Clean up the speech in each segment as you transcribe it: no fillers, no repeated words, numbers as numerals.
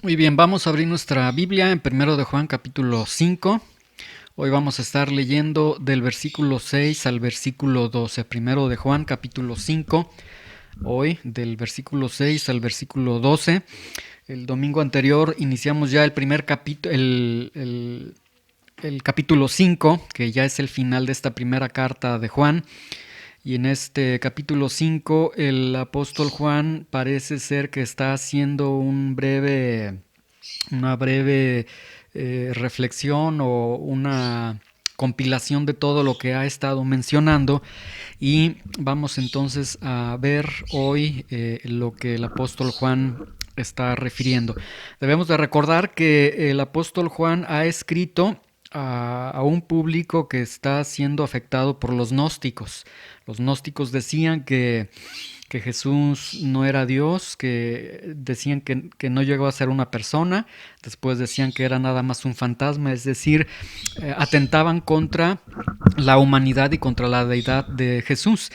Muy bien, vamos a abrir nuestra Biblia en Primero de Juan capítulo 5. Hoy vamos a estar leyendo del versículo 6 al versículo 12. Primero de Juan capítulo 5, hoy del versículo 6 al versículo 12. El domingo anterior iniciamos ya el primer capítulo, el capítulo 5, que ya es el final de esta primera carta de Juan. Y en este capítulo 5 el apóstol Juan parece ser que está haciendo una breve reflexión o una compilación de todo lo que ha estado mencionando, y vamos entonces a ver hoy lo que el apóstol Juan está refiriendo. Debemos de recordar que el apóstol Juan ha escrito a un público que está siendo afectado por los gnósticos. Los gnósticos decían que Jesús no era Dios, que decían que no llegó a ser una persona, después decían que era nada más un fantasma, es decir, atentaban contra la humanidad y contra la deidad de Jesús.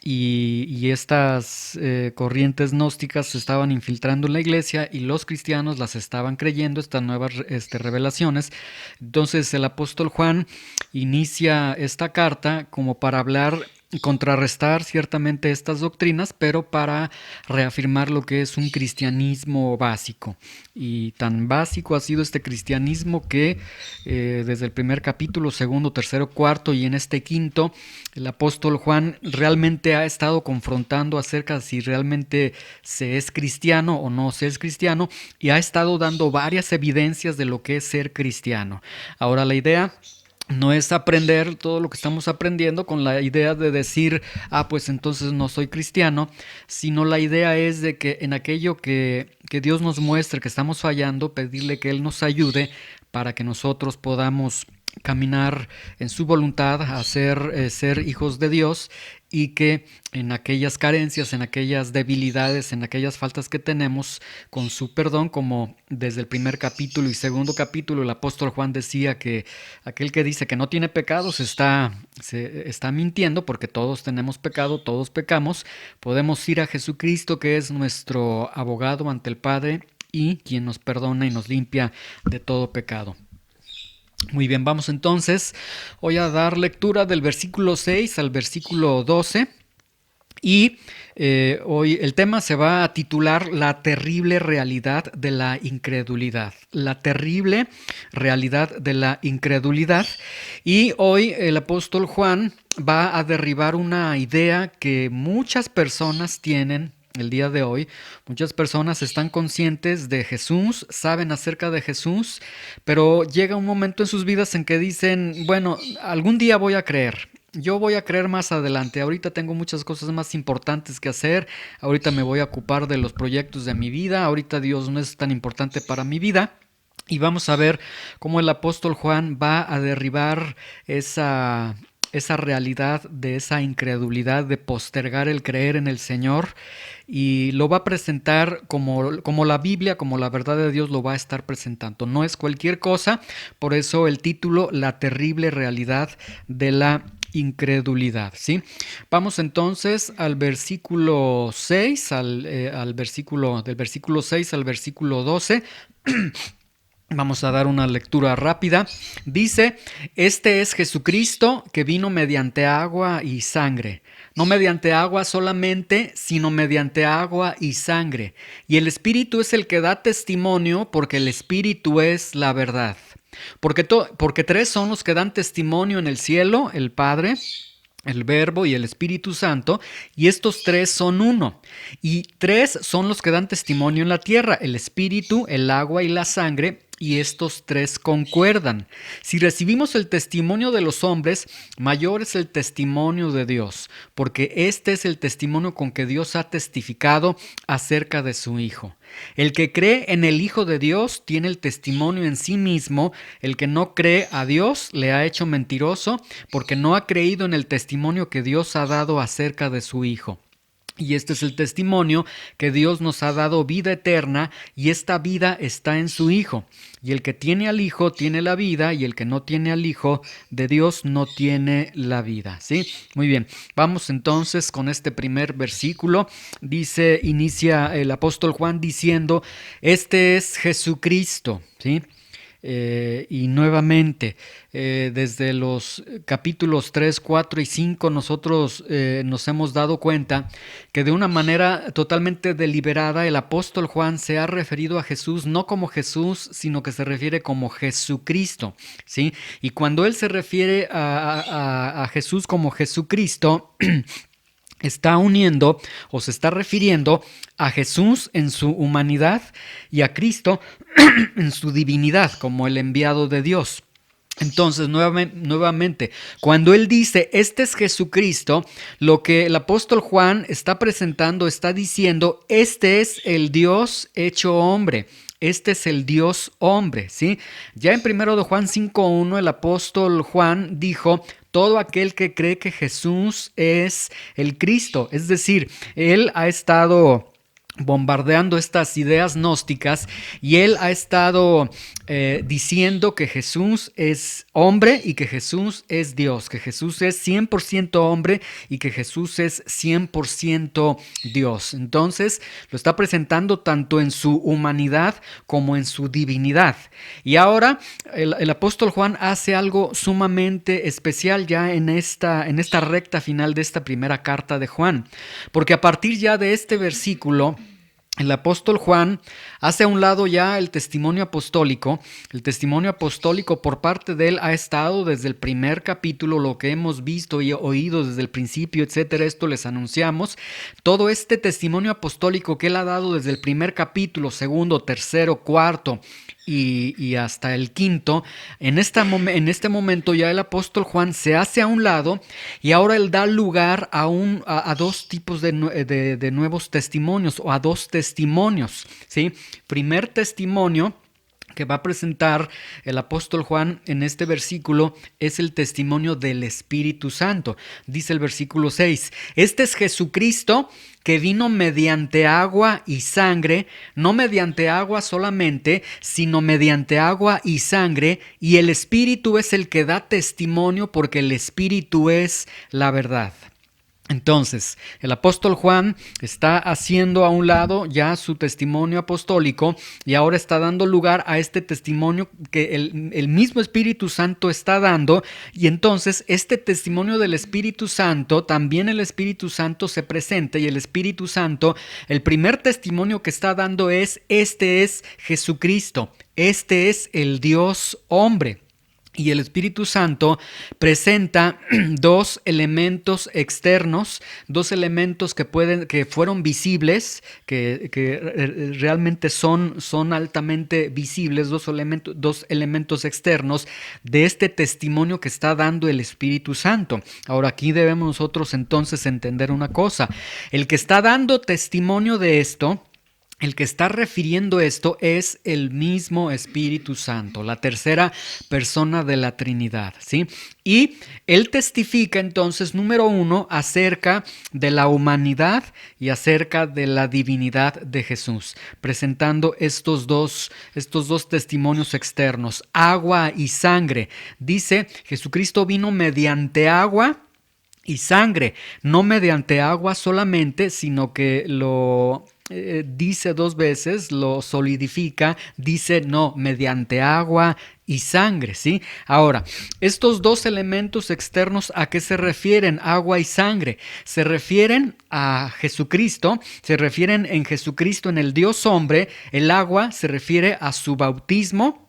Y estas corrientes gnósticas se estaban infiltrando en la iglesia y los cristianos las estaban creyendo, estas nuevas revelaciones. Entonces el apóstol Juan inicia esta carta como para hablar y contrarrestar ciertamente estas doctrinas, pero para reafirmar lo que es un cristianismo básico. Y tan básico ha sido este cristianismo que desde el primer capítulo, segundo, tercero, cuarto y en este quinto, el apóstol Juan realmente ha estado confrontando acerca de si realmente se es cristiano o no se es cristiano, y ha estado dando varias evidencias de lo que es ser cristiano. Ahora la idea no es aprender todo lo que estamos aprendiendo con la idea de decir, pues entonces no soy cristiano, sino la idea es de que en aquello que Dios nos muestre que estamos fallando, pedirle que Él nos ayude para que nosotros podamos caminar en su voluntad, a ser hijos de Dios, y que en aquellas carencias, en aquellas debilidades, en aquellas faltas que tenemos, con su perdón, como desde el primer capítulo y segundo capítulo el apóstol Juan decía que aquel que dice que no tiene pecados se está mintiendo, porque todos tenemos pecado, todos pecamos. Podemos ir a Jesucristo, que es nuestro abogado ante el Padre y quien nos perdona y nos limpia de todo pecado. Muy bien, vamos entonces hoy a dar lectura del versículo 6 al versículo 12, y hoy el tema se va a titular La terrible realidad de la incredulidad. La terrible realidad de la incredulidad. Y hoy el apóstol Juan va a derribar una idea que muchas personas tienen el día de hoy. Muchas personas están conscientes de Jesús, saben acerca de Jesús, pero llega un momento en sus vidas en que dicen, bueno, algún día voy a creer. Yo voy a creer más adelante. Ahorita tengo muchas cosas más importantes que hacer. Ahorita me voy a ocupar de los proyectos de mi vida. Ahorita Dios no es tan importante para mi vida. Y vamos a ver cómo el apóstol Juan va a derribar esa realidad de esa incredulidad, de postergar el creer en el Señor, y lo va a presentar como la Biblia, como la verdad de Dios lo va a estar presentando. No es cualquier cosa, por eso el título, La terrible realidad de la incredulidad, ¿sí? Vamos entonces al versículo 6, del versículo 6 al versículo 12. Vamos a dar una lectura rápida. Dice, este es Jesucristo que vino mediante agua y sangre. No mediante agua solamente, sino mediante agua y sangre. Y el Espíritu es el que da testimonio, porque el Espíritu es la verdad. Porque tres son los que dan testimonio en el cielo: el Padre, el Verbo y el Espíritu Santo, y estos tres son uno. Y tres son los que dan testimonio en la tierra: el Espíritu, el agua y la sangre, y estos tres concuerdan. Si recibimos el testimonio de los hombres, mayor es el testimonio de Dios, porque este es el testimonio con que Dios ha testificado acerca de su Hijo. El que cree en el Hijo de Dios tiene el testimonio en sí mismo. El que no cree a Dios le ha hecho mentiroso, porque no ha creído en el testimonio que Dios ha dado acerca de su Hijo. Y este es el testimonio, que Dios nos ha dado vida eterna, y esta vida está en su Hijo. Y el que tiene al Hijo tiene la vida, y el que no tiene al Hijo de Dios no tiene la vida. ¿Sí? Muy bien, vamos entonces con este primer versículo. Inicia el apóstol Juan diciendo: este es Jesucristo. ¿Sí? Y nuevamente, desde los capítulos 3, 4 y 5, nosotros nos hemos dado cuenta que de una manera totalmente deliberada el apóstol Juan se ha referido a Jesús no como Jesús, sino que se refiere como Jesucristo, ¿sí? Y cuando él se refiere a Jesús como Jesucristo, está uniendo o se está refiriendo a Jesús en su humanidad y a Cristo en su divinidad como el enviado de Dios. Entonces, nuevamente, cuando él dice, este es Jesucristo, lo que el apóstol Juan está presentando, está diciendo, este es el Dios hecho hombre. Este es el Dios hombre, ¿sí? Ya en 1 de Juan 5:1 el apóstol Juan dijo: todo aquel que cree que Jesús es el Cristo. Es decir, él ha estado bombardeando estas ideas gnósticas y él ha estado diciendo que Jesús es hombre y que Jesús es Dios, que Jesús es 100% hombre y que Jesús es 100% Dios. Entonces lo está presentando tanto en su humanidad como en su divinidad. Y ahora el apóstol Juan hace algo sumamente especial ya en esta recta final de esta primera carta de Juan, porque a partir ya de este versículo, el apóstol Juan hace a un lado ya el testimonio apostólico. El testimonio apostólico por parte de él ha estado desde el primer capítulo, lo que hemos visto y oído desde el principio, etcétera. Esto les anunciamos. Todo este testimonio apostólico que él ha dado desde el primer capítulo, segundo, tercero, cuarto y hasta el quinto, en este momento ya el apóstol Juan se hace a un lado y ahora él da lugar a dos tipos de nuevos testimonios, o a dos testimonios, ¿sí? Primer testimonio que va a presentar el apóstol Juan en este versículo es el testimonio del Espíritu Santo. Dice el versículo 6, este es Jesucristo, que vino mediante agua y sangre, no mediante agua solamente, sino mediante agua y sangre, y el Espíritu es el que da testimonio, porque el Espíritu es la verdad. Entonces, el apóstol Juan está haciendo a un lado ya su testimonio apostólico y ahora está dando lugar a este testimonio que el mismo Espíritu Santo está dando, y entonces este testimonio del Espíritu Santo, también el Espíritu Santo se presenta, y el Espíritu Santo, el primer testimonio que está dando es: este es Jesucristo, este es el Dios hombre. Y el Espíritu Santo presenta dos elementos externos, dos elementos que fueron visibles, que realmente son altamente visibles, dos elementos externos de este testimonio que está dando el Espíritu Santo. Ahora, aquí debemos nosotros entonces entender una cosa: el que está dando testimonio de esto, el que está refiriendo esto, es el mismo Espíritu Santo, la tercera persona de la Trinidad, ¿sí? Y él testifica entonces, número uno, acerca de la humanidad y acerca de la divinidad de Jesús, presentando estos dos testimonios externos, agua y sangre. Dice, Jesucristo vino mediante agua y sangre, no mediante agua solamente, sino que lo dice dos veces, lo solidifica, dice no, mediante agua y sangre, ¿sí? Ahora, estos dos elementos externos, ¿a qué se refieren? Agua y sangre. Se refieren a Jesucristo, se refieren en Jesucristo, en el Dios hombre. El agua se refiere a su bautismo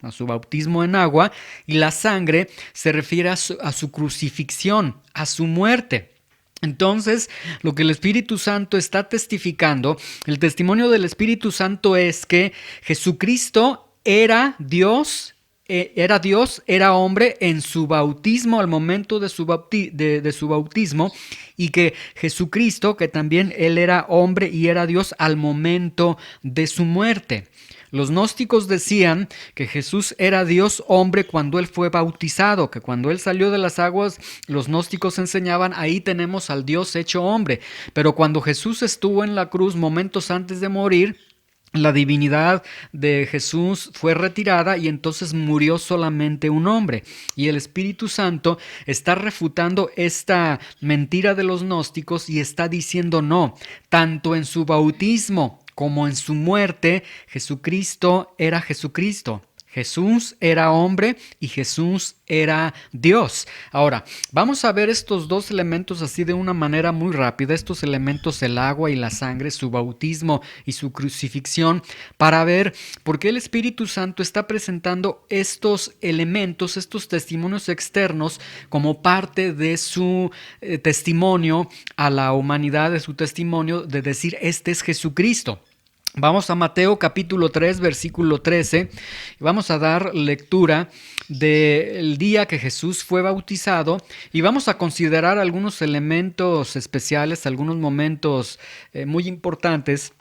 en agua, y la sangre se refiere a su crucifixión, a su muerte. Entonces, lo que el Espíritu Santo está testificando, el testimonio del Espíritu Santo, es que Jesucristo era Dios era Dios, era hombre en su bautismo, al momento de su bautismo, y que Jesucristo, que también él era hombre y era Dios al momento de su muerte. Los gnósticos decían que Jesús era Dios hombre cuando él fue bautizado, que cuando él salió de las aguas, los gnósticos enseñaban, ahí tenemos al Dios hecho hombre. Pero cuando Jesús estuvo en la cruz momentos antes de morir, la divinidad de Jesús fue retirada y entonces murió solamente un hombre. Y el Espíritu Santo está refutando esta mentira de los gnósticos y está diciendo no, tanto en su bautismo como en su muerte, Jesucristo era Jesucristo. Jesús era hombre y Jesús era Dios. Ahora, vamos a ver estos dos elementos así de una manera muy rápida, estos elementos, el agua y la sangre, su bautismo y su crucifixión, para ver por qué el Espíritu Santo está presentando estos elementos, estos testimonios externos como parte de su testimonio a la humanidad, de su testimonio de decir, este es Jesucristo. Vamos a Mateo capítulo 3, versículo 13, y vamos a dar lectura del día que Jesús fue bautizado y vamos a considerar algunos elementos especiales, algunos momentos muy importantes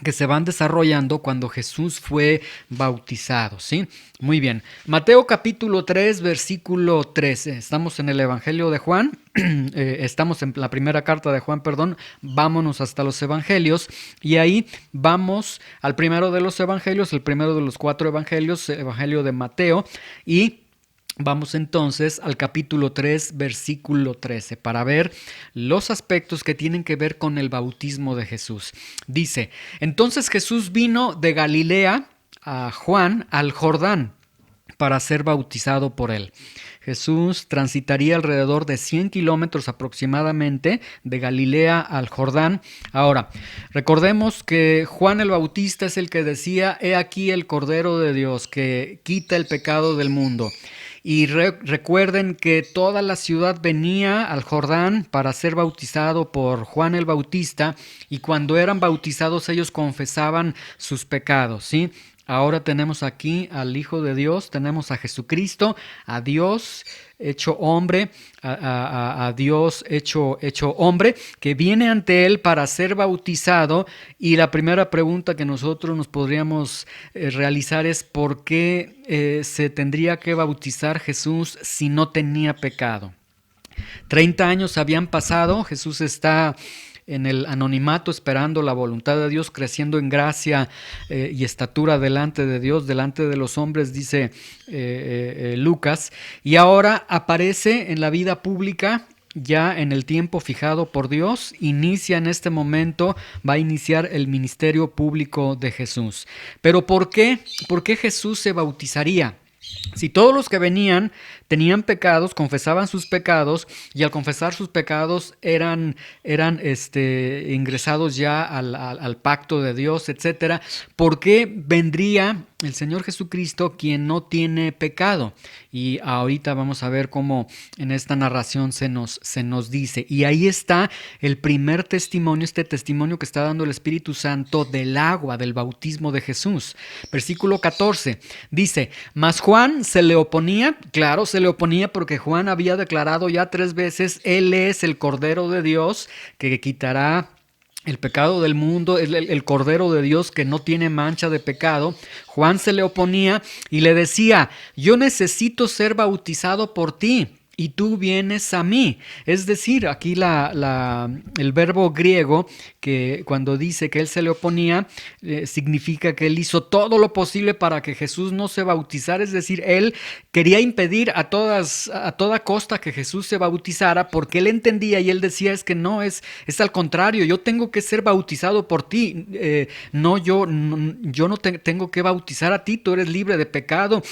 que se van desarrollando cuando Jesús fue bautizado, ¿sí? Muy bien. Mateo capítulo 3, versículo 13. Estamos en el Evangelio de Juan, estamos en la primera carta de Juan, perdón. Vámonos hasta los Evangelios y ahí vamos al primero de los Evangelios, el primero de los 4 Evangelios, Evangelio de Mateo, y vamos entonces al capítulo 3, versículo 13, para ver los aspectos que tienen que ver con el bautismo de Jesús. Dice, entonces Jesús vino de Galilea a Juan al Jordán para ser bautizado por él. Jesús transitaría alrededor de 100 kilómetros aproximadamente de Galilea al Jordán. Ahora, recordemos que Juan el Bautista es el que decía, he aquí el Cordero de Dios que quita el pecado del mundo. Y recuerden que toda la ciudad venía al Jordán para ser bautizado por Juan el Bautista y cuando eran bautizados ellos confesaban sus pecados, ¿sí? Ahora tenemos aquí al Hijo de Dios, tenemos a Jesucristo, a Dios hecho hombre, a Dios hecho hombre, que viene ante él para ser bautizado. Y la primera pregunta que nosotros nos podríamos realizar es ¿por qué se tendría que bautizar Jesús si no tenía pecado? 30 años habían pasado, Jesús está en el anonimato esperando la voluntad de Dios, creciendo en gracia y estatura delante de Dios, delante de los hombres, dice Lucas, y ahora aparece en la vida pública ya en el tiempo fijado por Dios, inicia en este momento, va a iniciar el ministerio público de Jesús. Pero ¿por qué? ¿Por qué Jesús se bautizaría? Si todos los que venían tenían pecados, confesaban sus pecados y al confesar sus pecados eran ingresados ya al pacto de Dios, etcétera, ¿por qué vendría el Señor Jesucristo quien no tiene pecado? Y ahorita vamos a ver cómo en esta narración se nos dice. Y ahí está el primer testimonio, este testimonio que está dando el Espíritu Santo del agua, del bautismo de Jesús. Versículo 14 dice, mas Juan se le oponía, claro, se le oponía porque Juan había declarado ya 3 veces, él es el Cordero de Dios que quitará el pecado del mundo, el Cordero de Dios que no tiene mancha de pecado. Juan se le oponía y le decía, yo necesito ser bautizado por ti y tú vienes a mí. Es decir, aquí el verbo griego que cuando dice que él se le oponía, significa que él hizo todo lo posible para que Jesús no se bautizara. Es decir, él quería impedir a toda costa que Jesús se bautizara porque él entendía y él decía es que no, es al contrario, yo tengo que ser bautizado por ti. Yo no tengo que bautizar a ti, tú eres libre de pecado.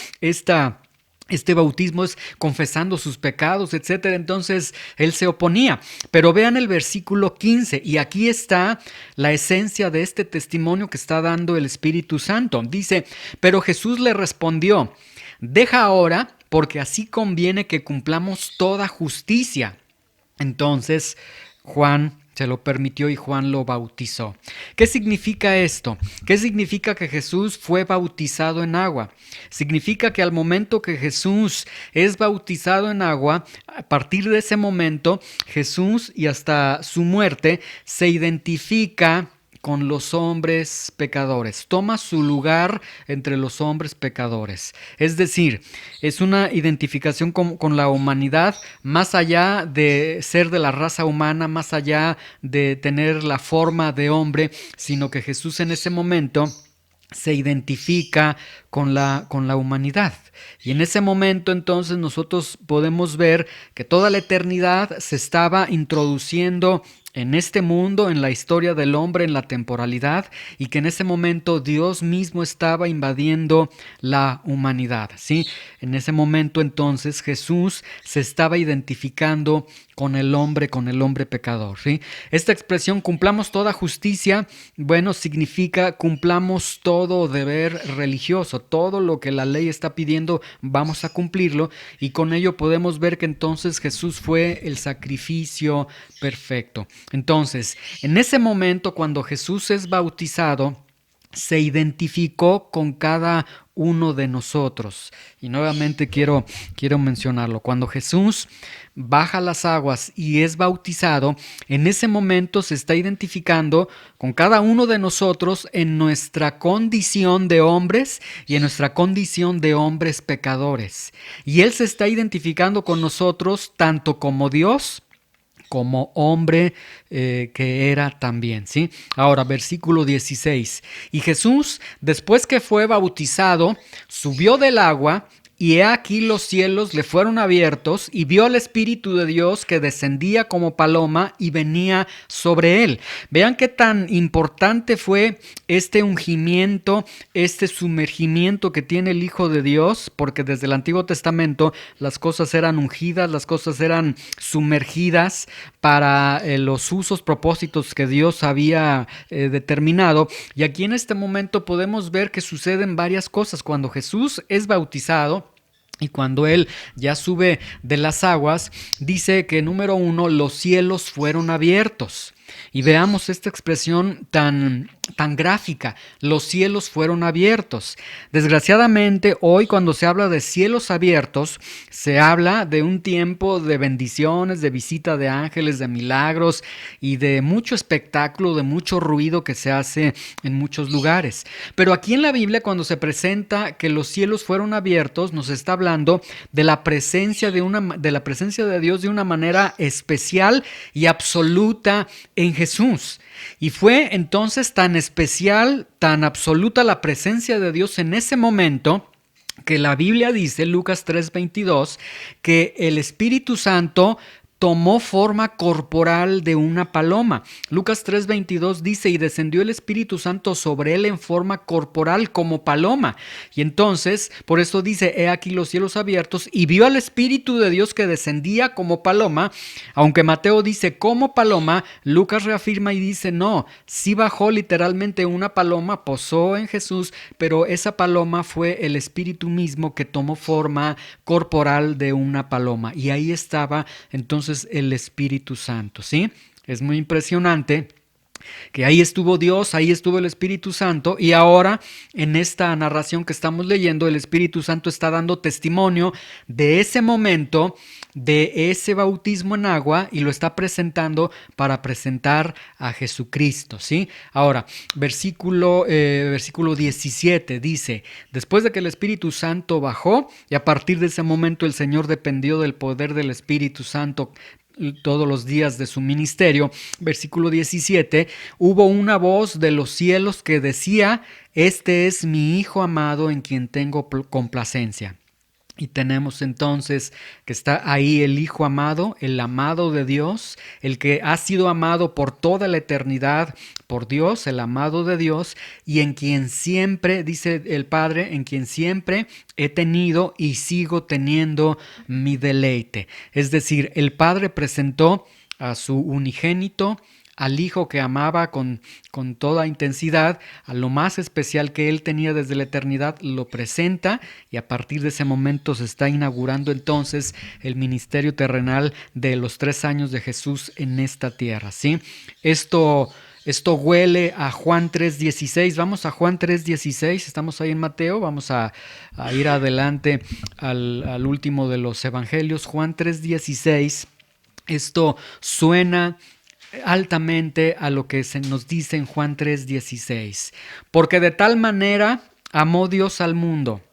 Este bautismo es confesando sus pecados, etcétera. Entonces él se oponía. Pero vean el versículo 15 y aquí está la esencia de este testimonio que está dando el Espíritu Santo. Dice, pero Jesús le respondió, deja ahora porque así conviene que cumplamos toda justicia. Entonces Juan Se lo permitió y Juan lo bautizó. ¿Qué significa esto? ¿Qué significa que Jesús fue bautizado en agua? Significa que al momento que Jesús es bautizado en agua, a partir de ese momento, Jesús y hasta su muerte se identifica con los hombres pecadores, toma su lugar entre los hombres pecadores. Es decir, es una identificación con la humanidad, más allá de ser de la raza humana, más allá de tener la forma de hombre, sino que Jesús en ese momento se identifica con la humanidad. Y en ese momento entonces nosotros podemos ver que toda la eternidad se estaba introduciendo en este mundo, en la historia del hombre, en la temporalidad, y que en ese momento Dios mismo estaba invadiendo la humanidad, ¿sí? En ese momento entonces Jesús se estaba identificando con el hombre pecador, ¿sí? Esta expresión, cumplamos toda justicia, bueno, significa cumplamos todo deber religioso, todo lo que la ley está pidiendo, vamos a cumplirlo, y con ello podemos ver que entonces Jesús fue el sacrificio perfecto. Entonces, en ese momento, cuando Jesús es bautizado, se identificó con cada uno de nosotros. Y nuevamente quiero mencionarlo. Cuando Jesús baja las aguas y es bautizado, en ese momento se está identificando con cada uno de nosotros en nuestra condición de hombres y en nuestra condición de hombres pecadores. Y Él se está identificando con nosotros tanto como Dios, como hombre que era también, ¿sí? Ahora, versículo 16. Y Jesús, después que fue bautizado, subió del agua, y he aquí los cielos le fueron abiertos, y vio al Espíritu de Dios que descendía como paloma y venía sobre él. Vean qué tan importante fue este ungimiento, este sumergimiento que tiene el Hijo de Dios, porque desde el Antiguo Testamento las cosas eran ungidas, las cosas eran sumergidas para los usos, propósitos que Dios había determinado. Y aquí en este momento podemos ver que suceden varias cosas. Cuando Jesús es bautizado, y cuando Él ya sube de las aguas, dice que número 1, los cielos fueron abiertos. Y veamos esta expresión tan gráfica, los cielos fueron abiertos. Desgraciadamente, hoy cuando se habla de cielos abiertos, se habla de un tiempo de bendiciones, de visita de ángeles, de milagros y de mucho espectáculo, de mucho ruido que se hace en muchos lugares. Pero aquí en la Biblia, cuando se presenta que los cielos fueron abiertos, nos está hablando de la presencia de Dios de una manera especial y absoluta en Jesús. Y fue entonces tan especial, tan absoluta la presencia de Dios en ese momento, que la Biblia dice, Lucas 3:22, que el Espíritu Santo tomó forma corporal de una paloma. Lucas 3:22 dice, y descendió el Espíritu Santo sobre él en forma corporal como paloma. Y entonces, por eso dice, he aquí los cielos abiertos, y vio al Espíritu de Dios que descendía como paloma. Aunque Mateo dice como paloma, Lucas reafirma y dice, no, sí bajó literalmente una paloma, posó en Jesús, pero esa paloma fue el Espíritu mismo que tomó forma corporal de una paloma. Y ahí estaba entonces el Espíritu Santo, ¿sí? Es muy impresionante que ahí estuvo Dios, ahí estuvo el Espíritu Santo, y ahora en esta narración que estamos leyendo, el Espíritu Santo está dando testimonio de ese momento, de ese bautismo en agua, y lo está presentando para presentar a Jesucristo, ¿sí? Ahora, versículo 17 dice, después de que el Espíritu Santo bajó, y a partir de ese momento el Señor dependió del poder del Espíritu Santo todos los días de su ministerio, versículo 17, hubo una voz de los cielos que decía, este es mi Hijo amado en quien tengo complacencia. Y tenemos entonces que está ahí el Hijo amado, el amado de Dios, el que ha sido amado por toda la eternidad por Dios, el amado de Dios, y en quien siempre, dice el Padre, en quien siempre he tenido y sigo teniendo mi deleite. Es decir, el Padre presentó a su unigénito, al Hijo que amaba con toda intensidad, a lo más especial que Él tenía desde la eternidad, lo presenta, y a partir de ese momento se está inaugurando entonces el ministerio terrenal de los 3 años de Jesús en esta tierra, ¿sí? Esto huele a Juan 3:16. Vamos a Juan 3:16. Estamos ahí en Mateo. Vamos a ir adelante al último de los evangelios. Juan 3:16. Esto suena altamente a lo que se nos dice en Juan 3:16. Porque de tal manera amó Dios al mundo,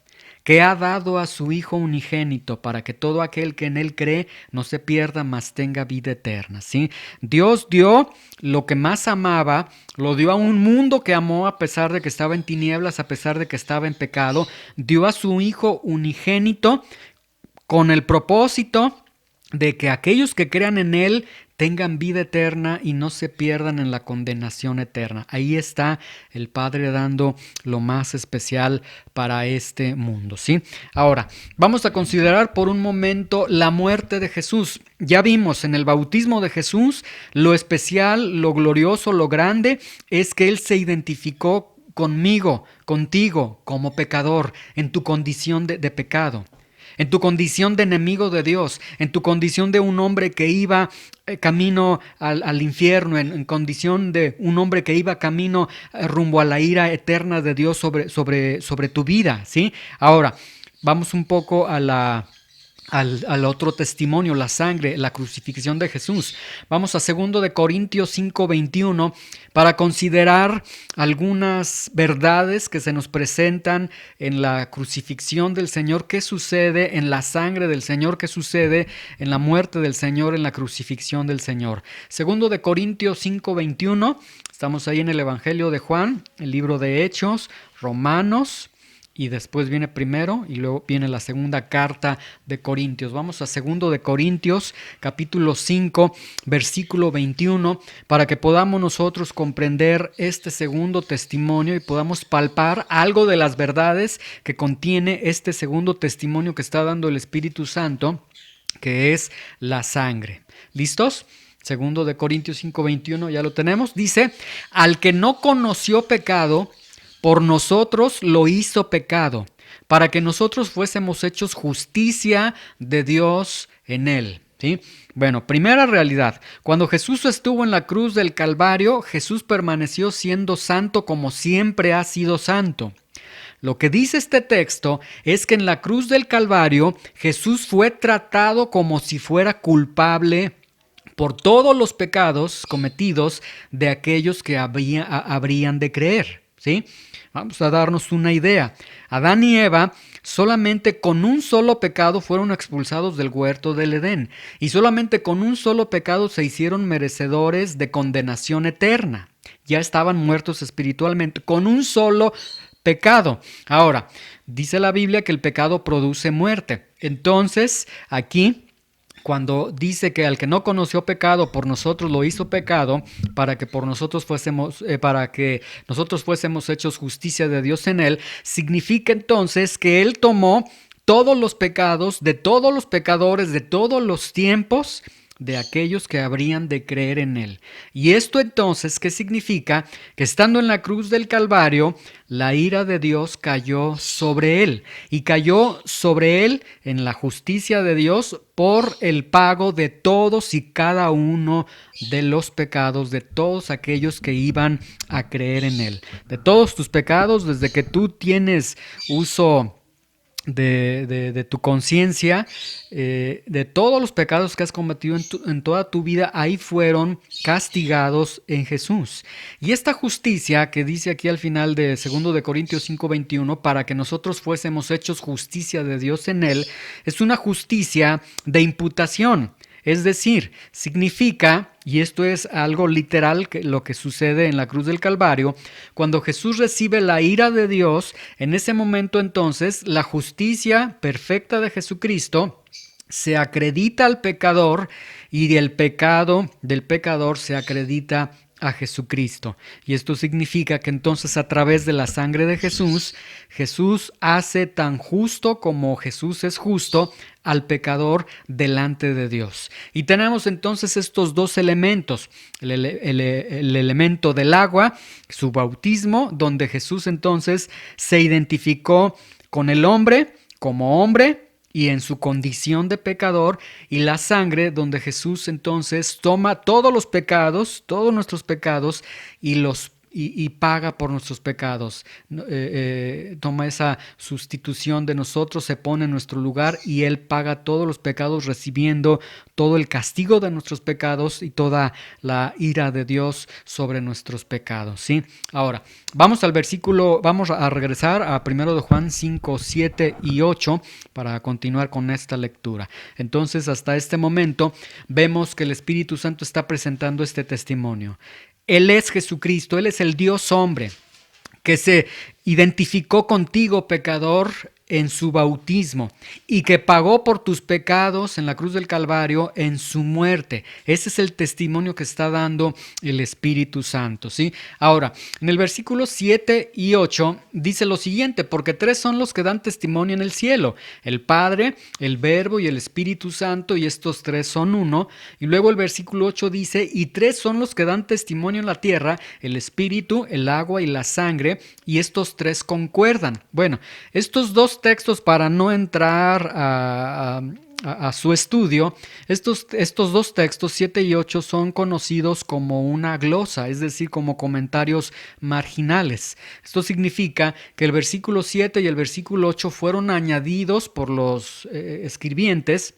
que ha dado a su Hijo unigénito, para que todo aquel que en Él cree no se pierda, mas tenga vida eterna, ¿sí? Dios dio lo que más amaba, lo dio a un mundo que amó a pesar de que estaba en tinieblas, a pesar de que estaba en pecado. Dio a su Hijo unigénito con el propósito de que aquellos que crean en Él tengan vida eterna y no se pierdan en la condenación eterna. Ahí está el Padre dando lo más especial para este mundo, ¿sí? Ahora, vamos a considerar por un momento la muerte de Jesús. Ya vimos en el bautismo de Jesús lo especial, lo glorioso, lo grande es que Él se identificó conmigo, contigo, como pecador, en tu condición de pecado, en tu condición de enemigo de Dios, en tu condición de un hombre que iba camino al infierno, en condición de un hombre que iba camino rumbo a la ira eterna de Dios sobre tu vida, ¿sí? Ahora, vamos un poco al otro testimonio, la sangre, la crucifixión de Jesús. Vamos a 2 de Corintios 5:21 para considerar algunas verdades que se nos presentan en la crucifixión del Señor, qué sucede en la sangre del Señor, qué sucede en la muerte del Señor, en la crucifixión del Señor. 2 de Corintios 5:21, estamos ahí en el Evangelio de Juan, el libro de Hechos, Romanos, y después viene primero y luego viene la segunda carta de Corintios. Vamos a 2 de Corintios, capítulo 5, versículo 21, para que podamos nosotros comprender este segundo testimonio y podamos palpar algo de las verdades que contiene este segundo testimonio que está dando el Espíritu Santo, que es la sangre. ¿Listos? 2 de Corintios 5:21, ya lo tenemos. Dice: al que no conoció pecado, por nosotros lo hizo pecado, para que nosotros fuésemos hechos justicia de Dios en él, ¿sí? Bueno, primera realidad, cuando Jesús estuvo en la cruz del Calvario, Jesús permaneció siendo santo como siempre ha sido santo. Lo que dice este texto es que en la cruz del Calvario Jesús fue tratado como si fuera culpable por todos los pecados cometidos de aquellos que habrían de creer, ¿sí? Vamos a darnos una idea. Adán y Eva solamente con un solo pecado fueron expulsados del huerto del Edén, y solamente con un solo pecado se hicieron merecedores de condenación eterna. Ya estaban muertos espiritualmente con un solo pecado. Ahora, dice la Biblia que el pecado produce muerte. Entonces, aquí, cuando dice que al que no conoció pecado, por nosotros lo hizo pecado, para que nosotros fuésemos hechos justicia de Dios en él, significa entonces que él tomó todos los pecados de todos los pecadores de todos los tiempos, de aquellos que habrían de creer en él. Y esto entonces, ¿qué significa? Que estando en la cruz del Calvario, la ira de Dios cayó sobre él, y cayó sobre él en la justicia de Dios por el pago de todos y cada uno de los pecados de todos aquellos que iban a creer en él. De todos tus pecados, desde que tú tienes uso de tu conciencia, de todos los pecados que has cometido en toda tu vida, ahí fueron castigados en Jesús. Y esta justicia que dice aquí al final de 2 de Corintios 5:21, para que nosotros fuésemos hechos justicia de Dios en él, es una justicia de imputación. Es decir, significa, y esto es algo literal, que lo que sucede en la cruz del Calvario, cuando Jesús recibe la ira de Dios, en ese momento entonces la justicia perfecta de Jesucristo se acredita al pecador, y el pecado del pecador se acredita a Jesucristo. Y esto significa que entonces a través de la sangre de Jesús, Jesús hace tan justo como Jesús es justo al pecador delante de Dios. Y tenemos entonces estos dos elementos, el elemento del agua, su bautismo, donde Jesús entonces se identificó con el hombre como hombre y en su condición de pecador, y la sangre, donde Jesús entonces toma todos los pecados, todos nuestros pecados, y paga por nuestros pecados. Toma esa sustitución de nosotros, se pone en nuestro lugar y Él paga todos los pecados, recibiendo todo el castigo de nuestros pecados y toda la ira de Dios sobre nuestros pecados, ¿sí? Ahora, vamos a regresar a 1 de Juan 5, 7 y 8 para continuar con esta lectura. Entonces, hasta este momento, vemos que el Espíritu Santo está presentando este testimonio. Él es Jesucristo, Él es el Dios hombre que se identificó contigo, pecador, en su bautismo y que pagó por tus pecados en la cruz del Calvario en su muerte. Ese es el testimonio que está dando el Espíritu Santo, ¿sí? Ahora, en el versículo 7 y 8 dice lo siguiente: porque tres son los que dan testimonio en el cielo, el Padre, el Verbo y el Espíritu Santo, y estos tres son uno. Y luego el versículo 8 dice: y tres son los que dan testimonio en la tierra, el Espíritu, el agua y la sangre, y estos tres concuerdan. Bueno, estos dos textos, para no entrar a su estudio, estos dos textos, 7 y 8, son conocidos como una glosa, es decir, como comentarios marginales. Esto significa que el versículo 7 y el versículo 8 fueron añadidos por los escribientes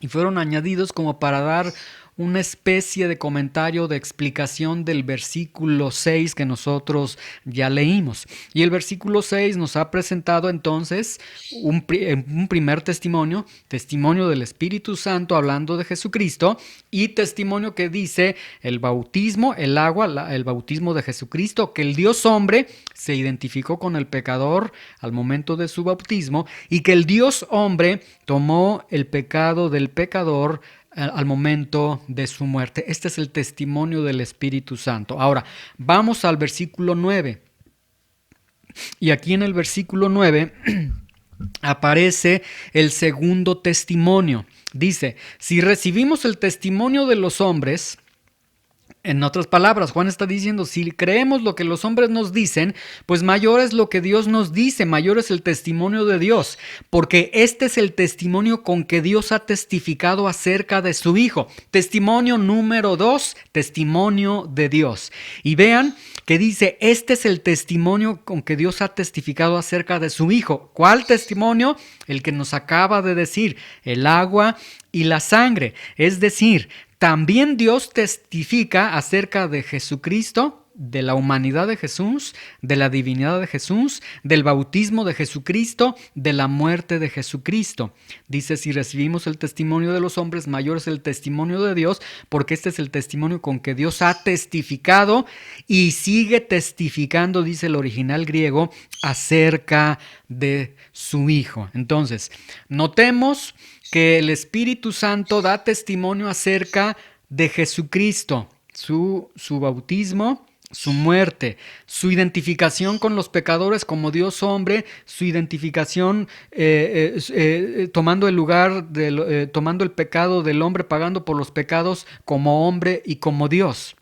y fueron añadidos como para dar una especie de comentario, de explicación del versículo 6 que nosotros ya leímos. Y el versículo 6 nos ha presentado entonces un primer testimonio del Espíritu Santo hablando de Jesucristo, y testimonio que dice el bautismo, el agua, el bautismo de Jesucristo, que el Dios hombre se identificó con el pecador al momento de su bautismo, y que el Dios hombre tomó el pecado del pecador al momento de su muerte. Este es el testimonio del Espíritu Santo. Ahora, vamos al versículo 9. Y aquí en el versículo 9 aparece el segundo testimonio. Dice: si recibimos el testimonio de los hombres, en otras palabras, Juan está diciendo, si creemos lo que los hombres nos dicen, pues mayor es lo que Dios nos dice, mayor es el testimonio de Dios, porque este es el testimonio con que Dios ha testificado acerca de su Hijo. Testimonio número 2, testimonio de Dios. Y vean que dice, este es el testimonio con que Dios ha testificado acerca de su Hijo. ¿Cuál testimonio? El que nos acaba de decir, el agua y la sangre. Es decir, también Dios testifica acerca de Jesucristo, de la humanidad de Jesús, de la divinidad de Jesús, del bautismo de Jesucristo, de la muerte de Jesucristo. Dice, si recibimos el testimonio de los hombres, mayor es el testimonio de Dios, porque este es el testimonio con que Dios ha testificado y sigue testificando, dice el original griego, acerca de su Hijo. Entonces, notemos que el Espíritu Santo da testimonio acerca de Jesucristo, su bautismo, su muerte, su identificación con los pecadores como Dios hombre, su identificación tomando el pecado del hombre, pagando por los pecados como hombre y como Dios.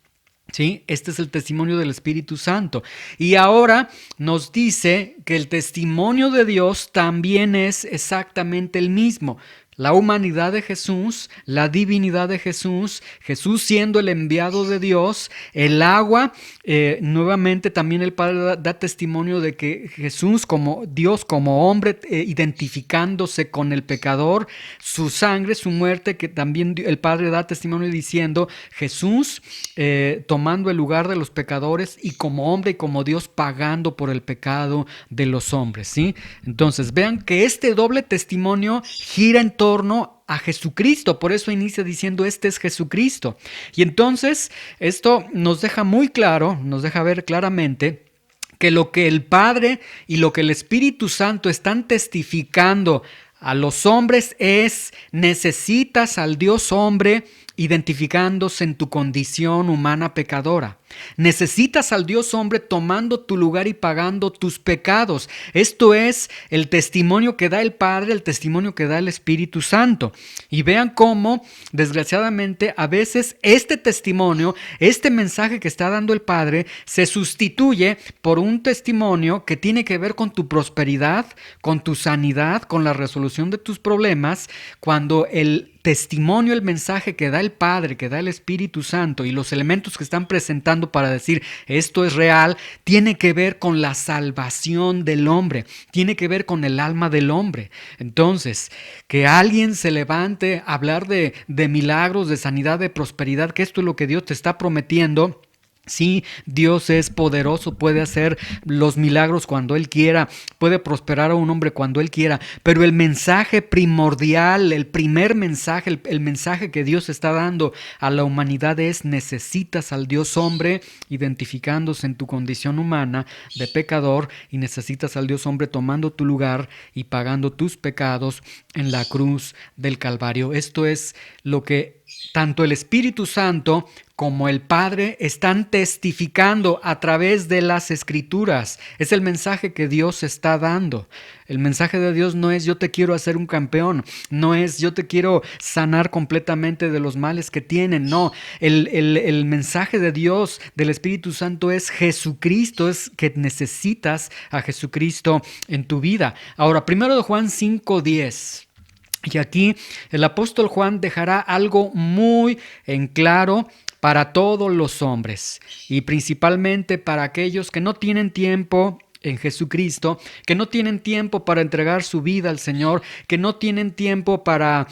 ¿Sí? Este es el testimonio del Espíritu Santo. Y ahora nos dice que el testimonio de Dios también es exactamente el mismo. La humanidad de Jesús, la divinidad de Jesús, Jesús siendo el enviado de Dios, el agua, nuevamente también el Padre da testimonio de que Jesús como Dios, como hombre, identificándose con el pecador, su sangre, su muerte, que también el Padre da testimonio diciendo Jesús tomando el lugar de los pecadores y como hombre y como Dios pagando por el pecado de los hombres, ¿sí? Entonces vean que este doble testimonio gira en torno a Jesucristo, por eso inicia diciendo este es Jesucristo. Y entonces esto nos deja muy claro, nos deja ver claramente que lo que el Padre y lo que el Espíritu Santo están testificando a los hombres es: necesitas al Dios hombre identificándose en tu condición humana pecadora. Necesitas al Dios hombre tomando tu lugar y pagando tus pecados. Esto es el testimonio que da el Padre, el testimonio que da el Espíritu Santo. Y vean cómo, desgraciadamente, a veces este testimonio, este mensaje que está dando el Padre, se sustituye por un testimonio que tiene que ver con tu prosperidad, con tu sanidad, con la resolución de tus problemas, cuando el testimonio, el mensaje que da el Padre, que da el Espíritu Santo y los elementos que están presentando para decir esto es real, tiene que ver con la salvación del hombre, tiene que ver con el alma del hombre. Entonces, que alguien se levante a hablar de milagros, de sanidad, de prosperidad, que esto es lo que Dios te está prometiendo. Sí, Dios es poderoso, puede hacer los milagros cuando Él quiera, puede prosperar a un hombre cuando Él quiera, pero el mensaje primordial, el primer mensaje, el mensaje que Dios está dando a la humanidad es: necesitas al Dios hombre identificándose en tu condición humana de pecador, y necesitas al Dios hombre tomando tu lugar y pagando tus pecados en la cruz del Calvario. Esto es lo que tanto el Espíritu Santo como el Padre están testificando a través de las Escrituras. Es el mensaje que Dios está dando. El mensaje de Dios no es: yo te quiero hacer un campeón, no es: yo te quiero sanar completamente de los males que tienen. No, el mensaje de Dios, del Espíritu Santo, es Jesucristo, es que necesitas a Jesucristo en tu vida. Ahora, 1 de Juan 5:10. Y aquí el apóstol Juan dejará algo muy en claro para todos los hombres, y principalmente para aquellos que no tienen tiempo en Jesucristo, que no tienen tiempo para entregar su vida al Señor, que no tienen tiempo para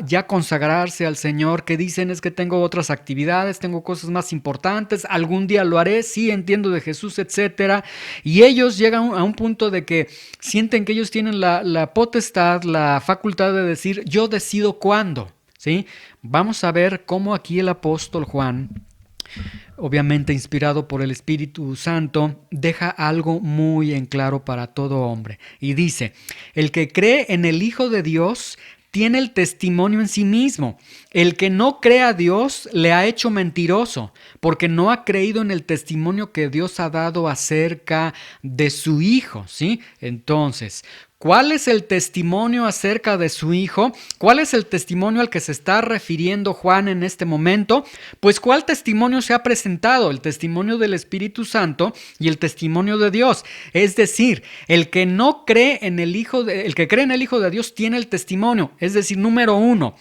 ya consagrarse al Señor, que dicen: es que tengo otras actividades, tengo cosas más importantes, algún día lo haré, sí, entiendo de Jesús, etcétera. Y ellos llegan a un punto de que sienten que ellos tienen la potestad, la facultad de decir: yo decido cuándo, ¿sí? Vamos a ver cómo aquí el apóstol Juan, obviamente inspirado por el Espíritu Santo, deja algo muy en claro para todo hombre. Y dice: el que cree en el Hijo de Dios tiene el testimonio en sí mismo. El que no cree a Dios le ha hecho mentiroso, porque no ha creído en el testimonio que Dios ha dado acerca de su Hijo, ¿sí? Entonces, ¿cuál es el testimonio acerca de su Hijo? ¿Cuál es el testimonio al que se está refiriendo Juan en este momento? Pues, ¿cuál testimonio se ha presentado? El testimonio del Espíritu Santo y el testimonio de Dios. Es decir, el que no cree en el el que cree en el Hijo de Dios tiene el testimonio. Es decir, número uno,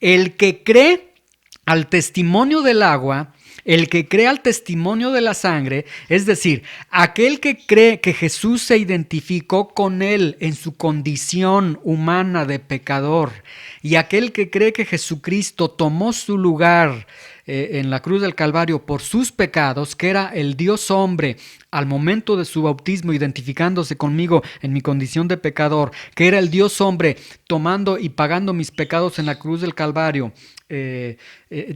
el que cree al testimonio del agua, el que cree al testimonio de la sangre, es decir, aquel que cree que Jesús se identificó con él en su condición humana de pecador, y aquel que cree que Jesucristo tomó su lugar en la cruz del Calvario por sus pecados, que era el Dios hombre al momento de su bautismo, identificándose conmigo en mi condición de pecador, que era el Dios hombre tomando y pagando mis pecados en la cruz del Calvario,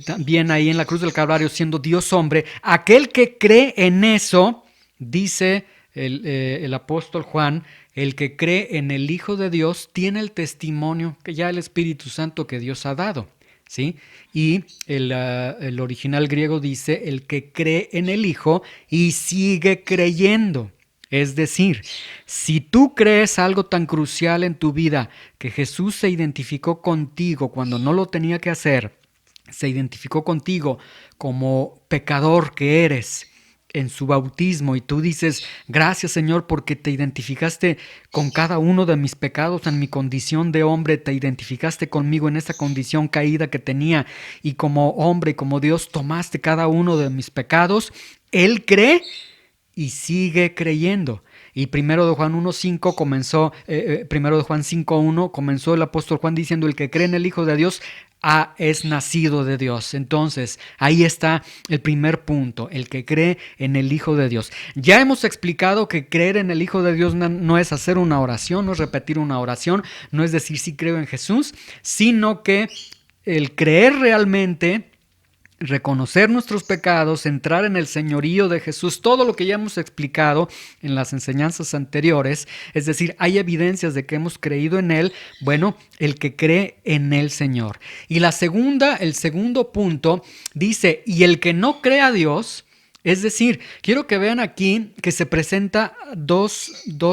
también ahí en la cruz del Calvario siendo Dios hombre. Aquel que cree en eso, dice el apóstol Juan, el que cree en el Hijo de Dios tiene el testimonio que ya el Espíritu Santo que Dios ha dado, ¿sí? Y el original griego dice: el que cree en el Hijo y sigue creyendo. Es decir, si tú crees algo tan crucial en tu vida, que Jesús se identificó contigo cuando no lo tenía que hacer, se identificó contigo como pecador que eres en su bautismo, y tú dices: gracias, Señor, porque te identificaste con cada uno de mis pecados en mi condición de hombre, te identificaste conmigo en esa condición caída que tenía, y como hombre y como Dios tomaste cada uno de mis pecados. Él cree y sigue creyendo. Y primero de Juan 1:5 comenzó, primero de Juan 5:1 comenzó el apóstol Juan diciendo: el que cree en el Hijo de Dios es nacido de Dios. Entonces, ahí está el primer punto: el que cree en el Hijo de Dios. Ya hemos explicado que creer en el Hijo de Dios no es hacer una oración, no es repetir una oración, no es decir sí creo en Jesús, sino que el creer realmente, reconocer nuestros pecados, entrar en el señorío de Jesús, todo lo que ya hemos explicado en las enseñanzas anteriores, es decir, hay evidencias de que hemos creído en Él. Bueno, el que cree en el Señor. Y el segundo punto dice: y el que no cree a Dios Es decir, quiero que vean aquí que se presenta dos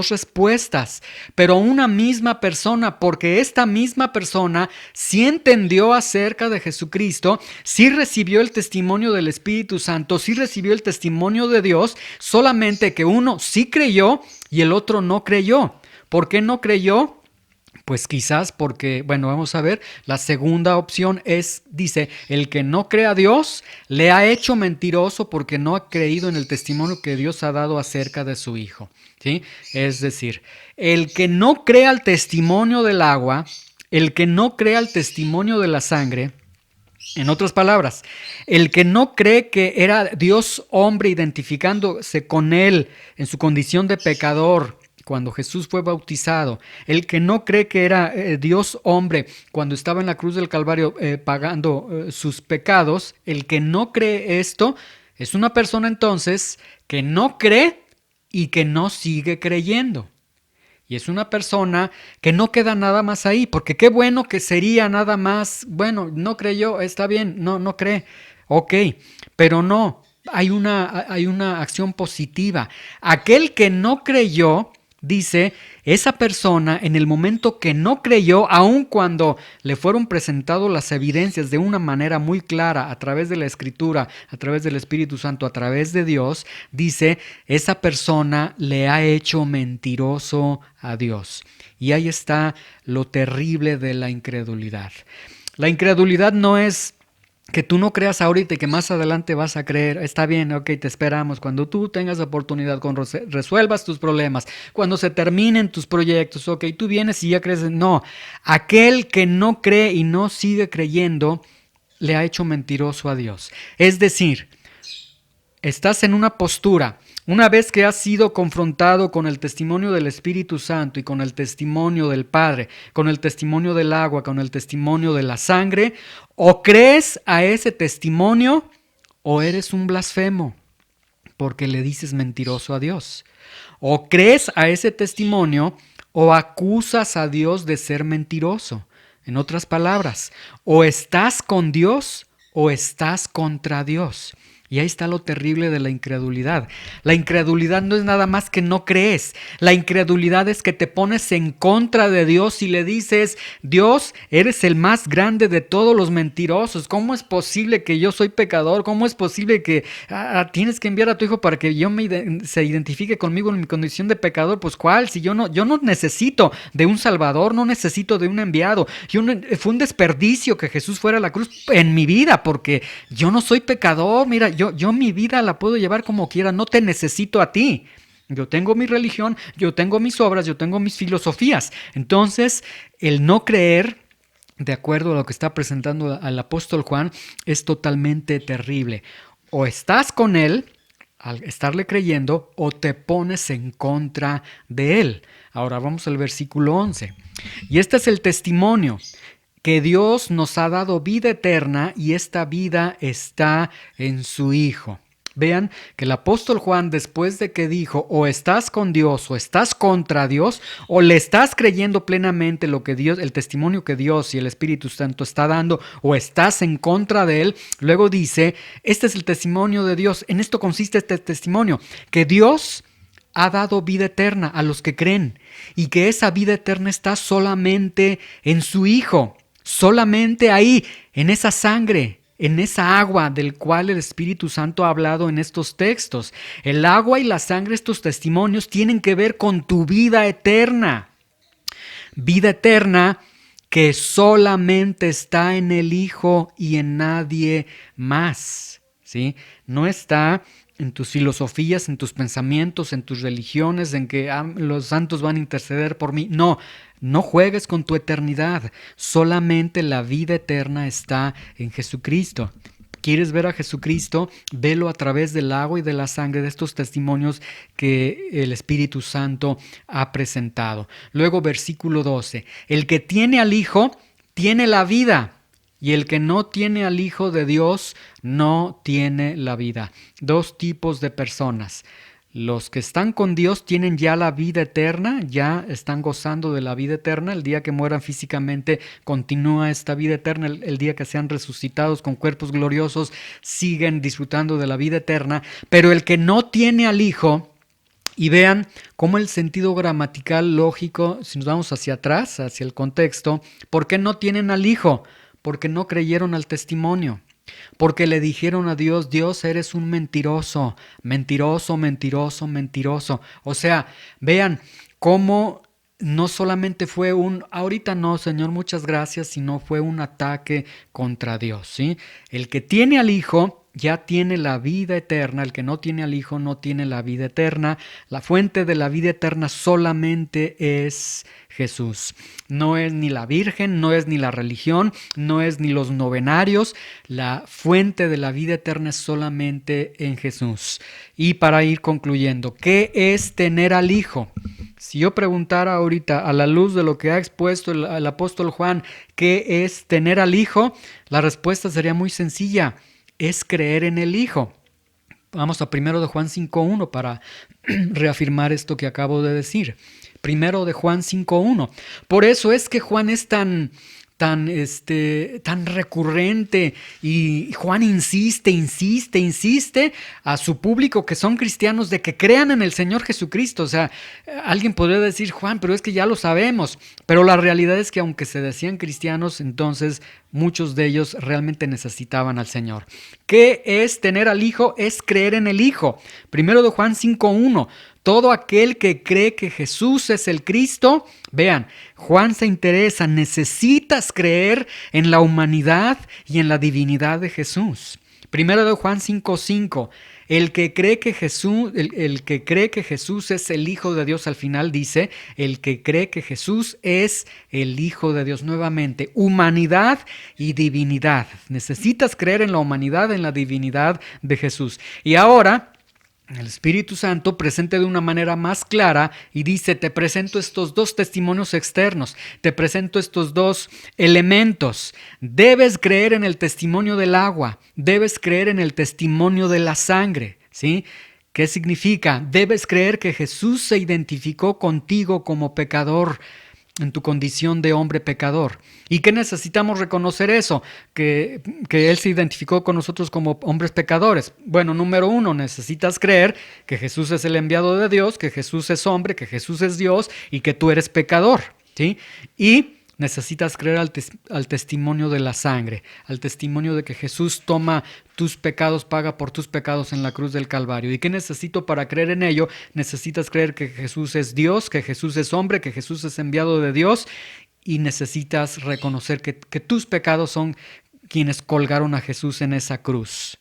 respuestas, pero una misma persona, porque esta misma persona sí entendió acerca de Jesucristo, sí recibió el testimonio del Espíritu Santo, sí recibió el testimonio de Dios, solamente que uno sí creyó y el otro no creyó. ¿Por qué no creyó? Pues quizás porque, bueno, vamos a ver, la segunda opción dice, el que no cree a Dios le ha hecho mentiroso porque no ha creído en el testimonio que Dios ha dado acerca de su Hijo, ¿sí? Es decir, el que no cree al testimonio del agua, el que no cree al testimonio de la sangre, en otras palabras, el que no cree que era Dios hombre identificándose con él en su condición de pecador, cuando Jesús fue bautizado, el que no cree que era Dios hombre cuando estaba en la cruz del Calvario pagando sus pecados, el que no cree esto es una persona entonces que no cree y que no sigue creyendo. Y es una persona que no queda nada más ahí, porque qué bueno que sería nada más, bueno, no creyó, está bien, no cree, ok, pero no, hay una acción positiva. Aquel que no creyó, dice, esa persona en el momento que no creyó, aun cuando le fueron presentadas las evidencias de una manera muy clara a través de la Escritura, a través del Espíritu Santo, a través de Dios, dice, esa persona le ha hecho mentiroso a Dios. Y ahí está lo terrible de la incredulidad. La incredulidad no es que tú no creas ahorita y que más adelante vas a creer. Está bien, ok, te esperamos. Cuando tú tengas oportunidad, cuando resuelvas tus problemas, cuando se terminen tus proyectos, ok, tú vienes y ya crees. No, aquel que no cree y no sigue creyendo, le ha hecho mentiroso a Dios. Es decir, estás en una postura. Una vez que has sido confrontado con el testimonio del Espíritu Santo y con el testimonio del Padre, con el testimonio del agua, con el testimonio de la sangre, o crees a ese testimonio o eres un blasfemo porque le dices mentiroso a Dios. O crees a ese testimonio o acusas a Dios de ser mentiroso. En otras palabras, o estás con Dios o estás contra Dios. Y ahí está lo terrible de la incredulidad. La incredulidad no es nada más que no crees. La incredulidad es que te pones en contra de Dios y le dices, Dios, eres el más grande de todos los mentirosos. ¿Cómo es posible que yo soy pecador? ¿Cómo es posible que tienes que enviar a tu hijo para que yo se identifique conmigo en mi condición de pecador? Pues ¿cuál? Si yo no necesito de un salvador, no necesito de un enviado. Fue un desperdicio que Jesús fuera a la cruz en mi vida porque yo no soy pecador. Mira, yo mi vida la puedo llevar como quiera, no te necesito a ti. Yo tengo mi religión, yo tengo mis obras, yo tengo mis filosofías. Entonces, el no creer, de acuerdo a lo que está presentando al apóstol Juan, es totalmente terrible. O estás con él, al estarle creyendo, o te pones en contra de él. Ahora vamos al versículo 11. Y este es el testimonio, que Dios nos ha dado vida eterna y esta vida está en su Hijo. Vean que el apóstol Juan, después de que dijo o estás con Dios o estás contra Dios o le estás creyendo plenamente lo que Dios, el testimonio que Dios y el Espíritu Santo está dando o estás en contra de él, luego dice, este es el testimonio de Dios. En esto consiste este testimonio, que Dios ha dado vida eterna a los que creen y que esa vida eterna está solamente en su Hijo. Solamente ahí, en esa sangre, en esa agua del cual el Espíritu Santo ha hablado en estos textos. El agua y la sangre, estos testimonios, tienen que ver con tu vida eterna. Vida eterna que solamente está en el Hijo y en nadie más. ¿Sí? No está en tus filosofías, en tus pensamientos, en tus religiones, en que los santos van a interceder por mí. No juegues con tu eternidad. Solamente la vida eterna está en Jesucristo. ¿Quieres ver a Jesucristo? Velo a través del agua y de la sangre de estos testimonios que el Espíritu Santo ha presentado. Luego, versículo 12. El que tiene al Hijo, tiene la vida. Y el que no tiene al Hijo de Dios, no tiene la vida. Dos tipos de personas. Los que están con Dios tienen ya la vida eterna, ya están gozando de la vida eterna. El día que mueran físicamente continúa esta vida eterna. El día que sean resucitados con cuerpos gloriosos siguen disfrutando de la vida eterna. Pero el que no tiene al Hijo, y vean cómo el sentido gramatical lógico, si nos vamos hacia atrás, hacia el contexto, ¿por qué no tienen al Hijo? Porque no creyeron al testimonio. Porque le dijeron a Dios, Dios, eres un mentiroso, mentiroso, mentiroso, mentiroso. O sea, vean cómo no solamente fue ahorita no, Señor, muchas gracias, sino fue un ataque contra Dios, ¿sí? El que tiene al Hijo ya tiene la vida eterna, el que no tiene al Hijo no tiene la vida eterna. La fuente de la vida eterna solamente es Jesús. No es ni la Virgen, no es ni la religión, no es ni los novenarios. La fuente de la vida eterna es solamente en Jesús. Y para ir concluyendo, ¿qué es tener al Hijo? Si yo preguntara ahorita, a la luz de lo que ha expuesto el apóstol Juan, ¿qué es tener al Hijo? La respuesta sería muy sencilla. Es creer en el Hijo. Vamos a 1 de Juan 5.1 para reafirmar esto que acabo de decir. 1 de Juan 5.1. Por eso es que Juan es tan recurrente, y Juan insiste a su público que son cristianos de que crean en el Señor Jesucristo. O sea, alguien podría decir, Juan, pero es que ya lo sabemos. Pero la realidad es que aunque se decían cristianos, entonces muchos de ellos realmente necesitaban al Señor. ¿Qué es tener al Hijo? Es creer en el Hijo. 1 de Juan 5.1. Todo aquel que cree que Jesús es el Cristo, vean, Juan se interesa, necesitas creer en la humanidad y en la divinidad de Jesús. 1 de Juan 5.5, el que cree que Jesús es el Hijo de Dios, al final dice, el que cree que Jesús es el Hijo de Dios. Nuevamente, humanidad y divinidad. Necesitas creer en la humanidad, en la divinidad de Jesús. Y ahora el Espíritu Santo presenta de una manera más clara y dice, te presento estos dos testimonios externos, te presento estos dos elementos. Debes creer en el testimonio del agua, debes creer en el testimonio de la sangre, ¿sí? ¿Qué significa? Debes creer que Jesús se identificó contigo como pecador, en tu condición de hombre pecador. ¿Y qué necesitamos reconocer eso? Que Él se identificó con nosotros como hombres pecadores. Bueno, número uno, necesitas creer que Jesús es el enviado de Dios, que Jesús es hombre, que Jesús es Dios y que tú eres pecador, ¿sí? Y necesitas creer al testimonio de la sangre, al testimonio de que Jesús toma tus pecados, paga por tus pecados en la cruz del Calvario. ¿Y qué necesito para creer en ello? Necesitas creer que Jesús es Dios, que Jesús es hombre, que Jesús es enviado de Dios, y necesitas reconocer que tus pecados son quienes colgaron a Jesús en esa cruz.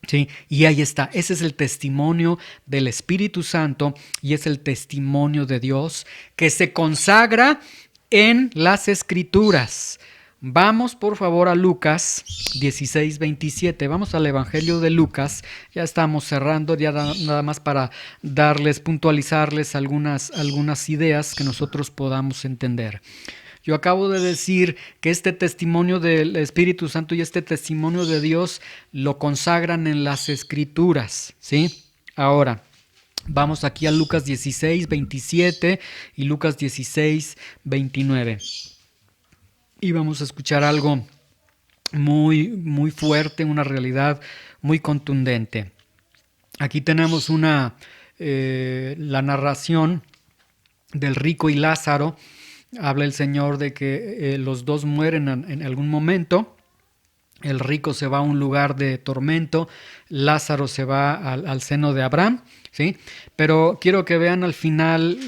¿Sí? Y ahí está, ese es el testimonio del Espíritu Santo y es el testimonio de Dios que se consagra en las Escrituras. Vamos por favor a Lucas 16:27. Vamos al Evangelio de Lucas. Ya estamos cerrando, ya nada más para puntualizarles algunas ideas que nosotros podamos entender. Yo acabo de decir que este testimonio del Espíritu Santo y este testimonio de Dios lo consagran en las Escrituras, ¿sí? Ahora, vamos aquí a Lucas 16:27 y Lucas 16:29. Y vamos a escuchar algo muy, muy fuerte, una realidad muy contundente. Aquí tenemos la narración del rico y Lázaro. Habla el Señor de que los dos mueren en algún momento. El rico se va a un lugar de tormento, Lázaro se va al seno de Abraham, ¿sí? Pero quiero que vean al final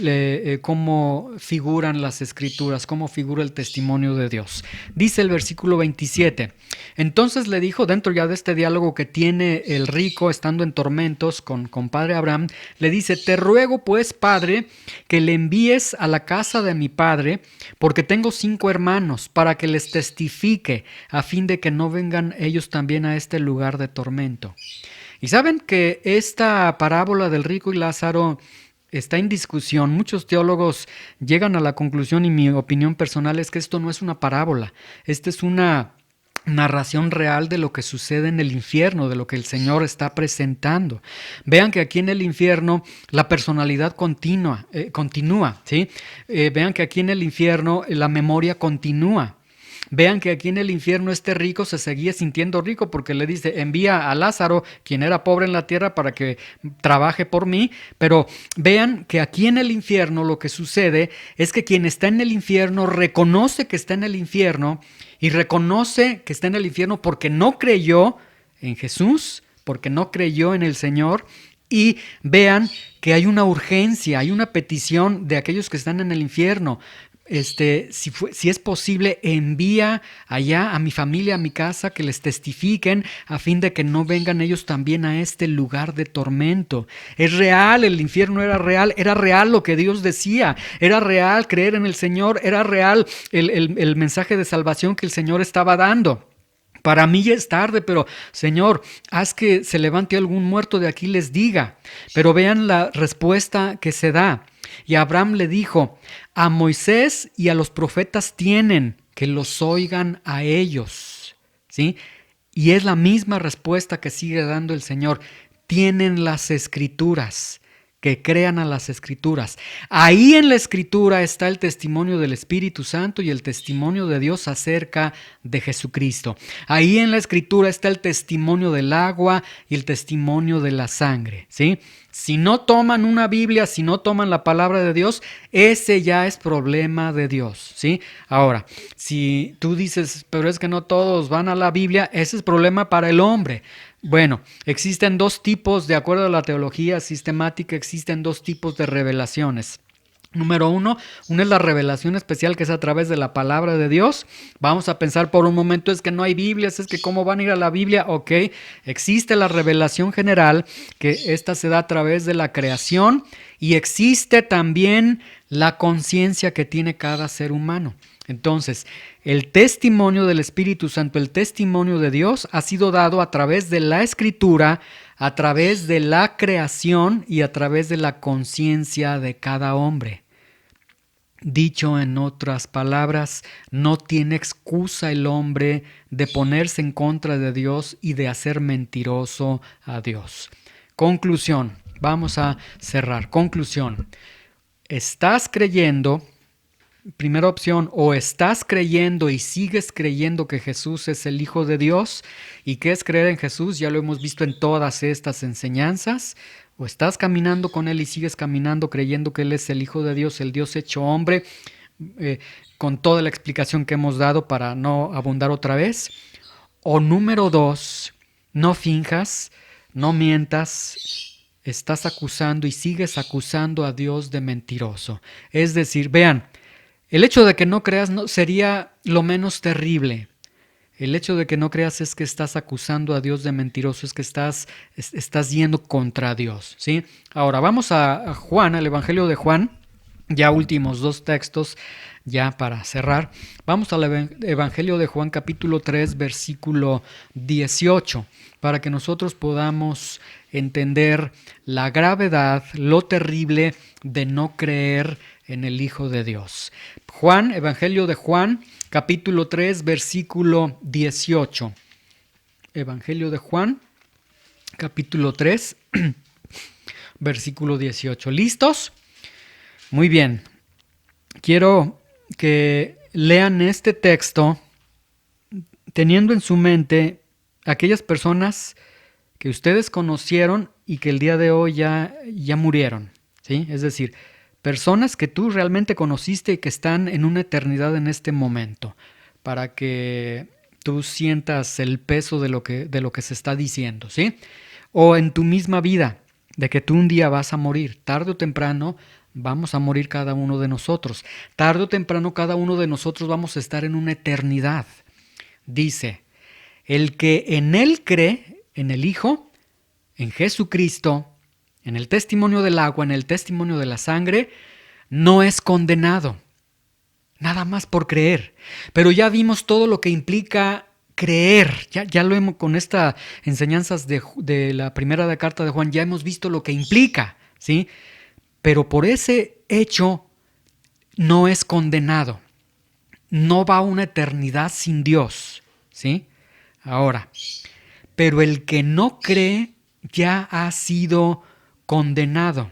cómo figuran las Escrituras, cómo figura el testimonio de Dios. Dice el versículo 27, entonces le dijo, dentro ya de este diálogo que tiene el rico estando en tormentos con padre Abraham, le dice, te ruego pues, padre, que le envíes a la casa de mi padre, porque tengo 5 hermanos, para que les testifique, a fin de que no vengan ellos también a este lugar de tormento. Y saben que esta parábola del rico y Lázaro está en discusión. Muchos teólogos llegan a la conclusión, y mi opinión personal es que esto no es una parábola. Esta es una narración real de lo que sucede en el infierno, de lo que el Señor está presentando. Vean que aquí en el infierno la personalidad continúa, ¿sí? Vean que aquí en el infierno la memoria continúa. Vean que aquí en el infierno este rico se seguía sintiendo rico porque le dice, envía a Lázaro, quien era pobre en la tierra, para que trabaje por mí. Pero vean que aquí en el infierno lo que sucede es que quien está en el infierno reconoce que está en el infierno y reconoce que está en el infierno porque no creyó en Jesús, porque no creyó en el Señor. Y vean que hay una urgencia, hay una petición de aquellos que están en el infierno. Si es posible, envía allá a mi familia, a mi casa, que les testifiquen a fin de que no vengan ellos también a este lugar de tormento. Es real, el infierno era real lo que Dios decía, era real creer en el Señor, era real el mensaje de salvación que el Señor estaba dando. Para mí ya es tarde, pero Señor, haz que se levante algún muerto de aquí y les diga. Pero vean la respuesta que se da. Y Abraham le dijo, a Moisés y a los profetas tienen, que los oigan a ellos. ¿Sí? Y es la misma respuesta que sigue dando el Señor. Tienen las escrituras, que crean a las escrituras. Ahí en la escritura está el testimonio del Espíritu Santo y el testimonio de Dios acerca de Jesucristo. Ahí en la escritura está el testimonio del agua y el testimonio de la sangre, ¿sí? Si no toman una Biblia, si no toman la palabra de Dios, ese ya es problema de Dios, ¿sí? Ahora, si tú dices, pero es que no todos van a la Biblia, ese es problema para el hombre. Bueno, existen dos tipos, de acuerdo a la teología sistemática, existen dos tipos de revelaciones. Número uno es la revelación especial, que es a través de la palabra de Dios. Vamos a pensar por un momento, es que no hay Biblias, es que ¿cómo van a ir a la Biblia? Ok, existe la revelación general, que esta se da a través de la creación, y existe también la conciencia que tiene cada ser humano. Entonces, el testimonio del Espíritu Santo, el testimonio de Dios, ha sido dado a través de la Escritura, a través de la creación y a través de la conciencia de cada hombre. Dicho en otras palabras, no tiene excusa el hombre de ponerse en contra de Dios y de hacer mentiroso a Dios. Conclusión, vamos a cerrar. Conclusión, ¿estás creyendo? Primera opción, o estás creyendo y sigues creyendo que Jesús es el Hijo de Dios. ¿Y qué es creer en Jesús? Ya lo hemos visto en todas estas enseñanzas. O estás caminando con Él y sigues caminando creyendo que Él es el Hijo de Dios, el Dios hecho hombre, con toda la explicación que hemos dado para no abundar otra vez. O número dos, no finjas, no mientas, estás acusando y sigues acusando a Dios de mentiroso. Es decir, vean, el hecho de que no creas no sería lo menos terrible. El hecho de que no creas es que estás acusando a Dios de mentiroso, es que estás yendo contra Dios, ¿sí? Ahora vamos a Juan, al Evangelio de Juan, ya últimos dos textos, ya para cerrar. Vamos al Evangelio de Juan capítulo 3, versículo 18, para que nosotros podamos entender la gravedad, lo terrible de no creer en el Hijo de Dios. Juan, Evangelio de Juan, capítulo 3, versículo 18. Evangelio de Juan, capítulo 3, versículo 18. ¿Listos? Muy bien. Quiero que lean este texto teniendo en su mente aquellas personas que ustedes conocieron y que el día de hoy ya murieron, ¿sí? Es decir, personas que tú realmente conociste y que están en una eternidad en este momento, para que tú sientas el peso de lo que se está diciendo, ¿sí? O en tu misma vida, de que tú un día vas a morir, tarde o temprano vamos a morir cada uno de nosotros. Tarde o temprano cada uno de nosotros vamos a estar en una eternidad. Dice, el que en Él cree, en el Hijo, en Jesucristo, en el testimonio del agua, en el testimonio de la sangre, no es condenado. Nada más por creer. Pero ya vimos todo lo que implica creer. Ya lo hemos, con estas enseñanzas de la primera carta de Juan, ya hemos visto lo que implica, ¿sí? Pero por ese hecho no es condenado. No va a una eternidad sin Dios, ¿sí? Ahora, pero el que no cree ya ha sido condenado.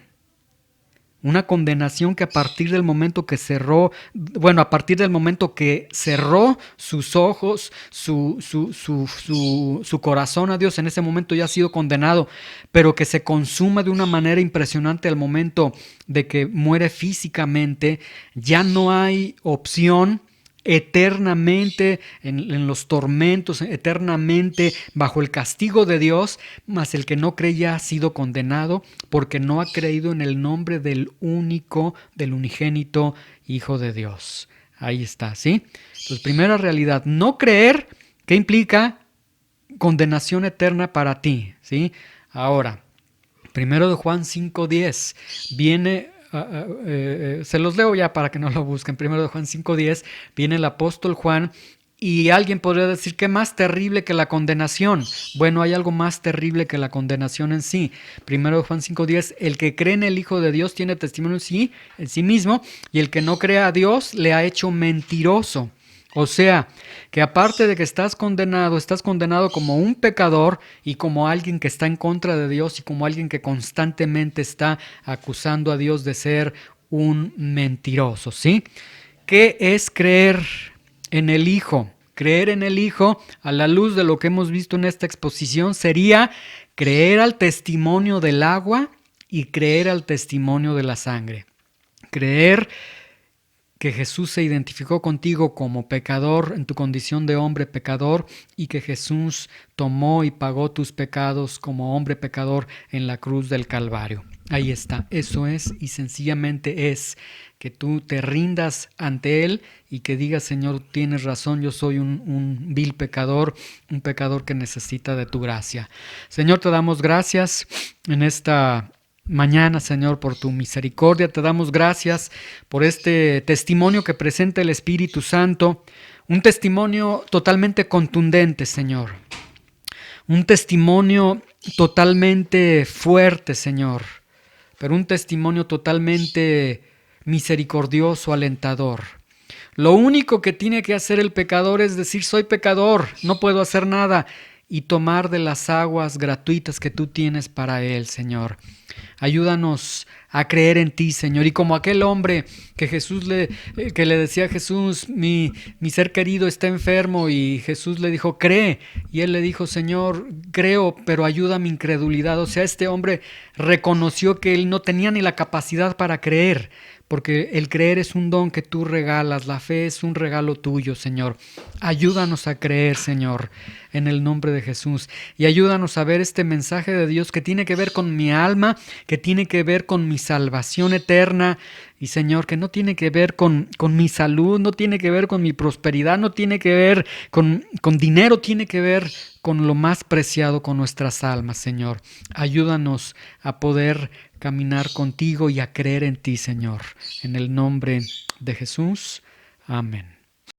Una condenación que a partir del momento que cerró sus ojos, su corazón a Dios, en ese momento ya ha sido condenado, pero que se consuma de una manera impresionante al momento de que muere físicamente. Ya no hay opción eternamente en los tormentos, eternamente bajo el castigo de Dios, mas el que no cree ya ha sido condenado porque no ha creído en el nombre del unigénito Hijo de Dios. Ahí está, ¿sí? Entonces, primera realidad, no creer, ¿qué implica? Condenación eterna para ti, ¿sí? Ahora, 1 de Juan 5:10 viene, se los leo ya para que no lo busquen. 1 de Juan 5:10 viene el apóstol Juan y alguien podría decir, ¿qué más terrible que la condenación? Bueno, hay algo más terrible que la condenación en sí. 1 de Juan 5:10, el que cree en el Hijo de Dios tiene testimonio en sí mismo, y el que no cree a Dios le ha hecho mentiroso. O sea, que aparte de que estás condenado como un pecador y como alguien que está en contra de Dios y como alguien que constantemente está acusando a Dios de ser un mentiroso, ¿sí? ¿Qué es creer en el Hijo? Creer en el Hijo, a la luz de lo que hemos visto en esta exposición, sería creer al testimonio del agua y creer al testimonio de la sangre. Creer que Jesús se identificó contigo como pecador en tu condición de hombre pecador y que Jesús tomó y pagó tus pecados como hombre pecador en la cruz del Calvario. Ahí está, eso es, y sencillamente es que tú te rindas ante Él y que digas, Señor, tienes razón, yo soy un vil pecador, un pecador que necesita de tu gracia. Señor, te damos gracias en esta mañana, Señor, por tu misericordia. Te damos gracias por este testimonio que presenta el Espíritu Santo, un testimonio totalmente contundente, Señor, un testimonio totalmente fuerte, Señor, pero un testimonio totalmente misericordioso, alentador. Lo único que tiene que hacer el pecador es decir, soy pecador, no puedo hacer nada, y tomar de las aguas gratuitas que tú tienes para él, Señor. Ayúdanos a creer en ti, Señor. Y como aquel hombre que le decía a Jesús, mi ser querido está enfermo, y Jesús le dijo, cree. Y él le dijo, Señor, creo, pero ayuda a mi incredulidad. O sea, este hombre reconoció que él no tenía ni la capacidad para creer, porque el creer es un don que tú regalas, la fe es un regalo tuyo, Señor. Ayúdanos a creer, Señor, en el nombre de Jesús. Y ayúdanos a ver este mensaje de Dios que tiene que ver con mi alma, que tiene que ver con mi salvación eterna. Y Señor, que no tiene que ver con mi salud, no tiene que ver con mi prosperidad, no tiene que ver con dinero, tiene que ver con lo más preciado, con nuestras almas, Señor. Ayúdanos a poder caminar contigo y a creer en ti, Señor. En el nombre de Jesús. Amén.